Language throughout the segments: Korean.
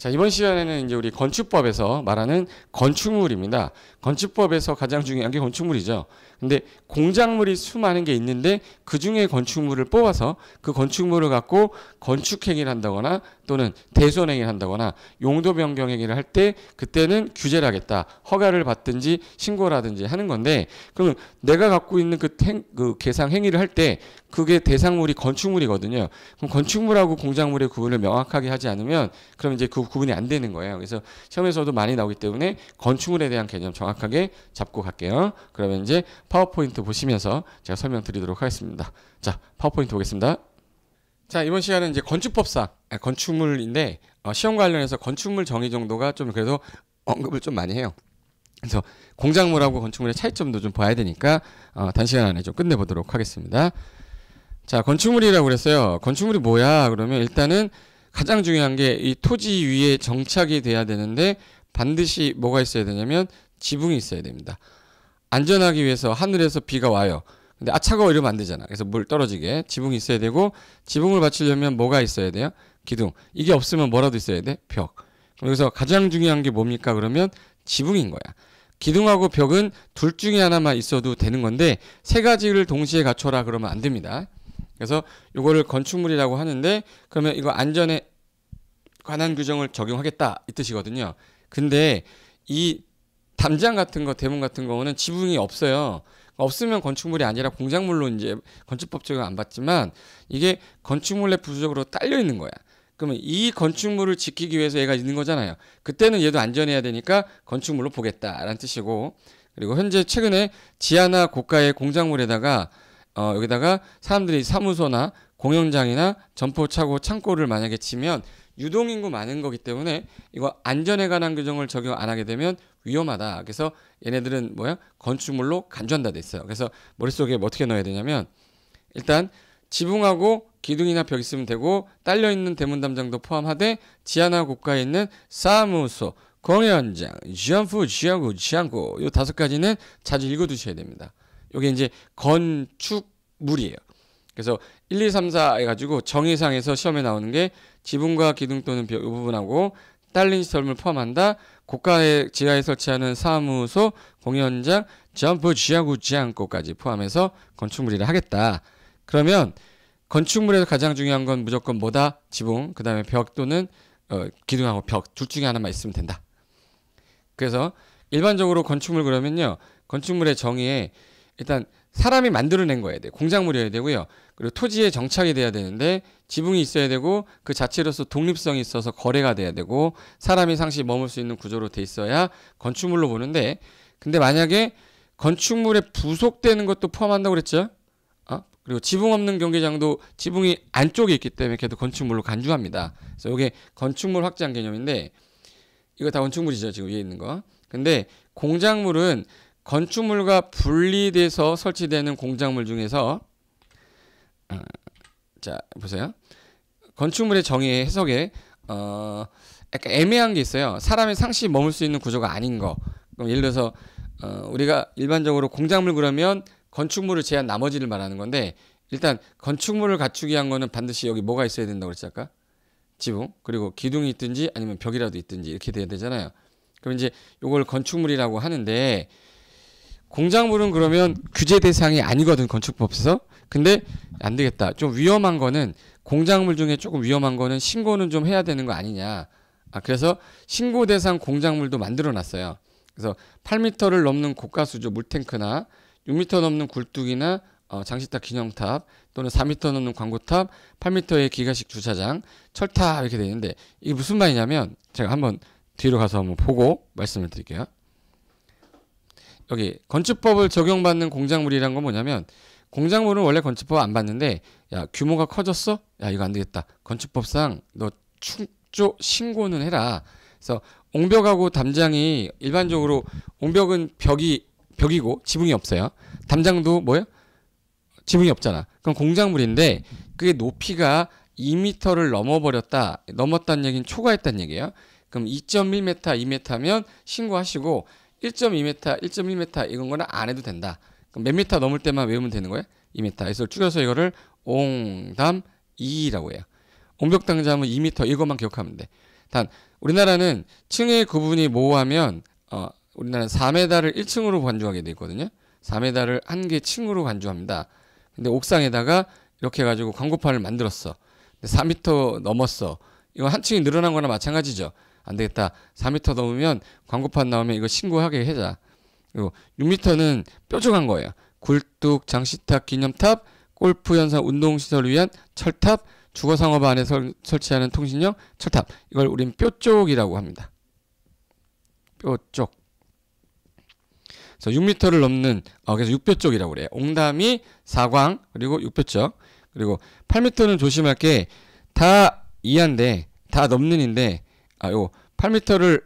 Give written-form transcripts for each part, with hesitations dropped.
자, 이번 시간에는 이제 우리 건축법에서 말하는 건축물입니다. 건축법에서 가장 중요한 게 건축물이죠. 근데 공작물이 수많은 게 있는데 그 중에 건축물을 뽑아서 그 건축물을 갖고 건축행위를 한다거나 또는 대손행위를 한다거나 용도 변경 행위를 할 때 그때는 규제를 하겠다. 허가를 받든지 신고라든지 하는 건데, 그러면 내가 갖고 있는 그 계상 행위를 할 때 그게 대상물이 건축물이거든요. 그럼 건축물하고 공작물의 구분을 명확하게 하지 않으면 그럼 이제 그 구분이 안 되는 거예요. 그래서 시험에서도 많이 나오기 때문에 건축물에 대한 개념 정확하게 잡고 갈게요. 그러면 이제 파워포인트 보시면서 제가 설명드리도록 하겠습니다. 자, 파워포인트 보겠습니다. 자, 이번 시간은 이제 건축법상 건축물인데 시험 관련해서 건축물 정의 정도가 좀 그래도 언급을 좀 많이 해요. 그래서 공작물하고 건축물의 차이점도 좀 봐야 되니까 단시간 안에 좀 끝내보도록 하겠습니다. 자, 건축물이라고 그랬어요. 건축물이 뭐야? 그러면 일단은 가장 중요한 게 이 토지 위에 정착이 돼야 되는데 반드시 뭐가 있어야 되냐면 지붕이 있어야 됩니다. 안전하기 위해서 하늘에서 비가 와요. 근데 차가워 이러면 안 되잖아. 그래서 물 떨어지게 지붕이 있어야 되고, 지붕을 받치려면 뭐가 있어야 돼요? 기둥. 이게 없으면 뭐라도 있어야 돼? 벽. 여기서 가장 중요한 게 뭡니까? 그러면 지붕인 거야. 기둥하고 벽은 둘 중에 하나만 있어도 되는 건데 세 가지를 동시에 갖춰라 그러면 안 됩니다. 그래서 이거를 건축물이라고 하는데, 그러면 이거 안전에 관한 규정을 적용하겠다 이 뜻이거든요. 근데 이 담장 같은 거, 대문 같은 경우는 지붕이 없어요. 없으면 건축물이 아니라 공작물로 이제 건축법 적용 안 받지만 이게 건축물에 부수적으로 딸려 있는 거야. 그러면 이 건축물을 지키기 위해서 얘가 있는 거잖아요. 그때는 얘도 안전해야 되니까 건축물로 보겠다라는 뜻이고, 그리고 현재 최근에 지하나 고가의 공작물에다가 여기다가 사람들이 사무소나 공연장이나 점포 차고 창고를 만약에 치면 유동인구 많은 거기 때문에 이거 안전에 관한 규정을 적용 안 하게 되면 위험하다. 그래서 얘네들은 뭐야? 건축물로 간주한다 돼 있어요. 그래서 머릿속에 뭐 어떻게 넣어야 되냐면 일단 지붕하고 기둥이나 벽 있으면 되고, 딸려있는 대문 담장도 포함하되 지하나 고가에 있는 사무소, 공연장, 점포, 지하구, 창고 이 5가지는 자주 읽어두셔야 됩니다. 이게 이제 건축물이에요. 그래서 1, 2, 3, 4 해가지고 정의상에서 시험에 나오는 게 지붕과 기둥 또는 벽 이 부분하고 딸린 시설물 포함한다. 고가의 지하에 설치하는 사무소, 공연장, 점포, 지하구, 창고까지 포함해서 건축물이라 하겠다. 그러면 건축물에서 가장 중요한 건 무조건 뭐다? 지붕, 그 다음에 벽 또는 기둥하고 벽 둘 중에 하나만 있으면 된다. 그래서 일반적으로 건축물 그러면요, 건축물의 정의에 일단 사람이 만들어낸 거여야 돼. 공작물이어야 되고요. 그리고 토지에 정착이 돼야 되는데 지붕이 있어야 되고, 그 자체로서 독립성이 있어서 거래가 돼야 되고, 사람이 상시 머물 수 있는 구조로 돼 있어야 건축물로 보는데, 근데 만약에 건축물에 부속되는 것도 포함한다고 그랬죠? 그리고 지붕 없는 경기장도 지붕이 안쪽에 있기 때문에 걔도 건축물로 간주합니다. 그래서 이게 건축물 확장 개념인데, 이거 다 건축물이죠, 지금 위에 있는 거. 근데 공작물은 건축물과 분리돼서 설치되는 공작물 중에서 자 보세요. 건축물의 정의 해석에 약간 애매한 게 있어요. 사람이 상시 머물 수 있는 구조가 아닌 거. 그럼 예를 들어서 우리가 일반적으로 공작물 그러면 건축물을 제한 나머지를 말하는 건데, 일단 건축물을 갖추기 위한 거는 반드시 여기 뭐가 있어야 된다고 그랬지 아까? 지붕, 그리고 기둥이 있든지 아니면 벽이라도 있든지 이렇게 돼야 되잖아요. 그럼 이제 이걸 건축물이라고 하는데, 공작물은 그러면 규제 대상이 아니거든, 건축법에서. 근데 안 되겠다. 좀 위험한 거는, 공작물 중에 조금 위험한 거는 신고는 좀 해야 되는 거 아니냐. 그래서 신고 대상 공작물도 만들어 놨어요. 그래서 8m를 넘는 고가 수조 물탱크나 6m 넘는 굴뚝이나 장식탑 기념탑 또는 4m 넘는 광고탑, 8m의 기가식 주차장, 철탑 이렇게 되어 있는데, 이게 무슨 말이냐면 제가 한번 뒤로 가서 한번 보고 말씀을 드릴게요. 여기 건축법을 적용받는 공작물이란 건 뭐냐면, 공작물은 원래 건축법 안 받는데, 야 규모가 커졌어? 야 이거 안 되겠다. 건축법상 너 축조 신고는 해라. 그래서 옹벽하고 담장이 일반적으로, 옹벽은 벽이고 지붕이 없어요. 담장도 뭐예요? 지붕이 없잖아. 그럼 공작물인데 그게 높이가 2m를 넘었다는 얘기는 초과했다는 얘기예요. 그럼 2.1m, 2m면 신고하시고, 1.2m, 1.1m 이건 거는 안 해도 된다. 그럼 몇 미터 넘을 때만 외우면 되는 거예요? 2m. 그래서 줄여서 이거를 옹담 2라고 해요. 옹벽당자면 2m 이것만 기억하면 돼. 단 우리나라는 층의 구분이 모호하면 우리나라는 4m를 1층으로 간주하게 돼 있거든요. 4m를 한 개 층으로 간주합니다. 근데 옥상에다가 이렇게 해가지고 광고판을 만들었어. 근데 4m 넘었어. 이거 한 층이 늘어난 거나 마찬가지죠. 안 되겠다. 4m 넘으면 광고판 나오면 이거 신고하게 해자. 그리고 6m는 뾰족한 거예요. 굴뚝, 장식탑, 기념탑, 골프 연상 운동시설을 위한 철탑, 주거상업 안에 설치하는 통신용 철탑. 이걸 우린 뾰족이라고 합니다. 뾰족. 그래서 6m를 넘는 그래서 6뼈쪽이라고 그래요. 옹담이 4광 그리고 6뼈쪽. 그리고 8m는 조심할 게 다 이하인데 다 넘는인데 요 8m를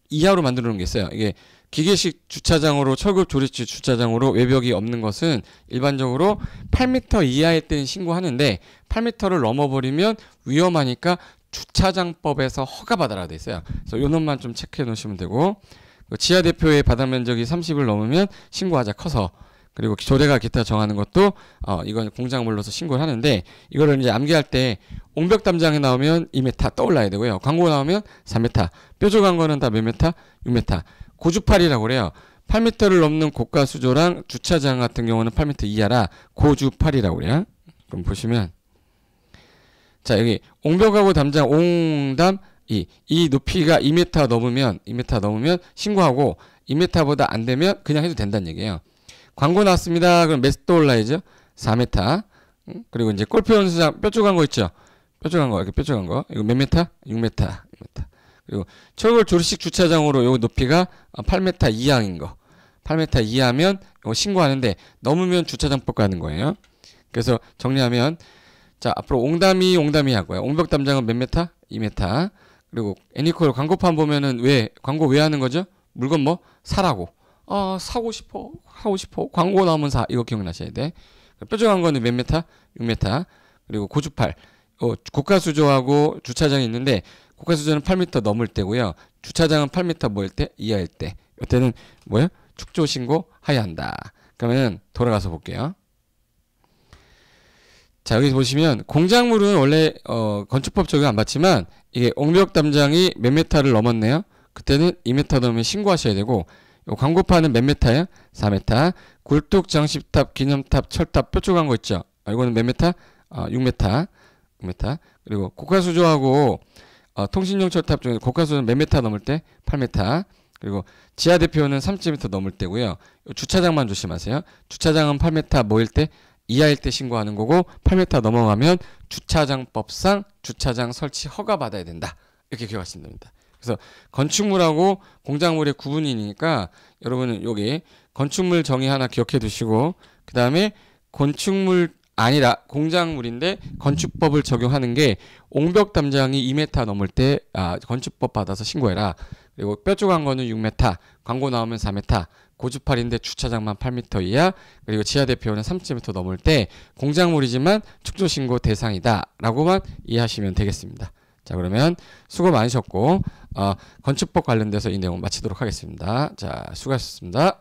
이하로 만들어 놓은 게 있어요. 이게 기계식 주차장으로 철급 조립식 주차장으로 외벽이 없는 것은 일반적으로 8m 이하일 때는 신고하는데 8m를 넘어버리면 위험하니까 주차장법에서 허가받아라 돼 있어요. 그래서 요 놈만 좀 체크해 놓으시면 되고 지하 대표의 바닥 면적이 30을 넘으면 신고하자 커서 그리고 조례가 기타 정하는 것도 이건 공작물로서 신고를 하는데 이거를 이제 암기할 때 옹벽 담장에 나오면 2m 떠올라야 되고요. 광고 나오면 3m 뾰족한 거는 다 몇 m? 6m 고주팔이라고 그래요. 8m를 넘는 고가 수조랑 주차장 같은 경우는 8m 이하라 고주팔이라고 그래요. 그럼 보시면 자 여기 옹벽하고 담장 옹담 이 높이가 2m 넘으면 신고하고 2m보다 안 되면 그냥 해도 된다는 얘기예요. 광고 나왔습니다. 그럼 몇 떠올라야죠? 4m. 그리고 이제 골프 연습장 뾰족한 거 있죠? 뾰족한 거 이렇게 뾰족한 거 이거 몇 m? 6m. 그리고 철골 조립식 주차장으로 요 높이가 8m 이하인 거. 8m 이하면 이거 신고하는데 넘으면 주차장법 가는 거예요. 그래서 정리하면 자 앞으로 옹담이 하고요. 옹벽 담장은 몇 m? 2m. 그리고 애니콜 광고판 보면은 왜 광고 왜 하는 거죠? 물건 뭐 사라고. 사고 싶어. 광고 나오면 사. 이거 기억나셔야 돼. 뾰족한 거는 몇 m? 6m. 그리고 고주팔. 고가 수조하고 주차장이 있는데 고가 수조는 8m 넘을 때고요. 주차장은 8m 뭐일 때? 이하일 때. 이때는 뭐예요? 축조 신고 하야 한다. 그러면 돌아가서 볼게요. 자 여기 보시면 공작물은 원래 건축법 적용 안 받지만 이게 옹벽 담장이 몇 m를 넘었네요. 그때는 2m 넘으면 신고하셔야 되고 요 광고판은 몇 m예요? 4m. 굴뚝, 장식탑, 기념탑, 철탑 뾰족한 거 있죠. 이거는 몇 m? 6m. 그리고 고가수조하고 통신용 철탑 중에 고가수조는 몇 m 넘을 때? 8m. 그리고 지하 대표는 3.m 넘을 때고요. 요 주차장만 조심하세요. 주차장은 8m 뭐일 때? 이하일 때 신고하는 거고 8m 넘어가면 주차장법상 주차장 설치 허가 받아야 된다. 이렇게 기억하시면 됩니다. 그래서 건축물하고 공작물의 구분이니까 여러분은 여기 건축물 정의 하나 기억해 두시고 그 다음에 건축물 아니라 공작물인데 건축법을 적용하는 게 옹벽 담장이 2m 넘을 때 건축법 받아서 신고해라. 그리고 뾰족한 거는 6m, 광고 나오면 4m, 고주팔인데 주차장만 8m 이하, 그리고 지하 대표는 3.m 넘을 때 공작물이지만 축조신고 대상이다 라고만 이해하시면 되겠습니다. 자 그러면 수고 많으셨고 건축법 관련돼서 이 내용 마치도록 하겠습니다. 자 수고하셨습니다.